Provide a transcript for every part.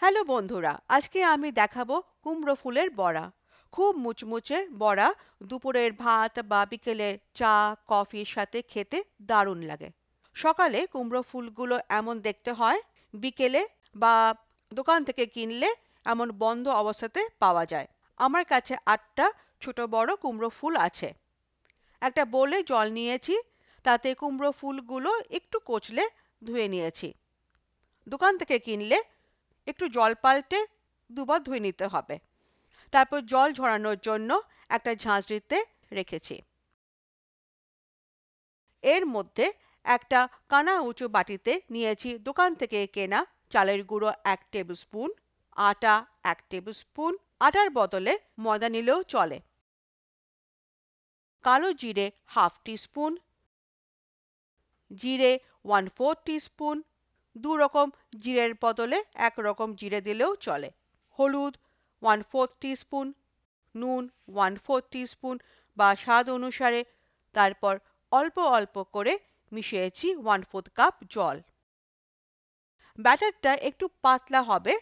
Hello বন্ধুরা, আজকে আমি দেখাবো কুমড়ো ফুলের বড়া। খুব মুচমুচে বড়া দুপুরের ভাত বা বিকেলের চা কফির সাথে খেতে দারুণ লাগে। সকালে কুমড়ো ফুলগুলো এমন দেখতে হয়, বিকেলে বা দোকান থেকে কিনলে এমন বন্ধ অবস্থাতে পাওয়া যায়। আমার কাছে 8টা ছোট বড় কুমড়ো ফুল আছে। একটা বোলে জল নিয়েছি, তাতে কুমড়ো ফুলগুলো একটু কচলে ধুয়ে নিয়েছি। দোকান থেকে কিনলে একটু জল পাল্টে দুবার ধুয়ে নিতে হবে। তারপর জল ঝরানোর জন্য একটা ঝাঁঝরিতে রেখেছি। এর মধ্যে একটা কানা উঁচু বাটিতে নিয়েছি দোকান থেকে কেনা চালের গুঁড়ো 1 টেবিল স্পুন, আটা 1 টেবিল স্পুন, আটার বদলে ময়দা নিলেও চলে, কালো জিরে 1/2 টিস্পুন, জিরে 1/4 টিস্পুন, 2 রকম জিরের বদলে 1 রকম জিরে দিলেও চলে, হলুদ 1/4 টিস্পুন, নুন 1/4 টিস্পুন বা স্বাদ অনুসারে, তারপর অল্প অল্প করে মিশিয়েছি 1/4 কাপ জল। ব্যাটারটা একটু পাতলা হবে,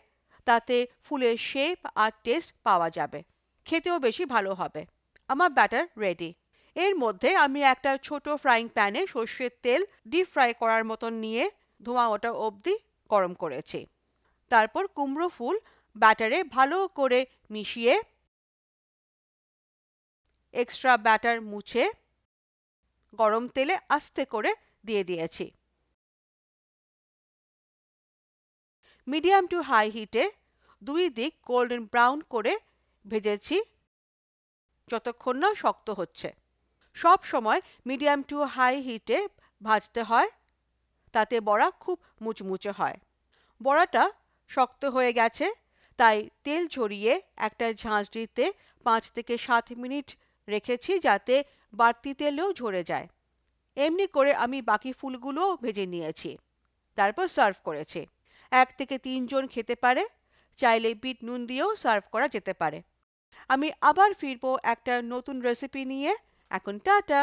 তাতে ফুলের শেপ আর টেস্ট পাওয়া যাবে, খেতেও বেশি ভালো হবে। আমার ব্যাটার রেডি। এর মধ্যে আমি একটা ছোট ফ্রাইং প্যানে সর্ষের তেল ডিপ ফ্রাই করার মতন নিয়ে ধোঁয়া ওঠা অবধি গরম করেছি। তারপর কুমড়ো ফুল ব্যাটারে ভালো করে মিশিয়ে এক্সট্রা ব্যাটার মুছে গরম তেলে আস্তে করে দিয়ে দিয়েছি। মিডিয়াম টু হাই হিটে 2 দিক গোল্ডেন ব্রাউন করে ভেজেছি যতক্ষণ না শক্ত হচ্ছে। সব সময় মিডিয়াম টু হাই হিটে ভাজতে হয়, তাতে বড়া খুব মুচমুচে হয়। বড়াটা শক্ত হয়ে গেছে, তাই তেল ঝরিয়ে একটা ঝাঁঝরিতে 5 থেকে 7 মিনিট রেখেছি যাতে বাড়তি তেলেও ঝরে যায়। এমনি করে আমি বাকি ফুলগুলোও ভেজে নিয়েছি। তারপর সার্ভ করেছি। 1 থেকে 3 জন খেতে পারে। চাইলে বিট নুন দিয়েও সার্ভ করা যেতে পারে। আমি আবার ফিরবো একটা নতুন রেসিপি নিয়ে। এখন টাটা।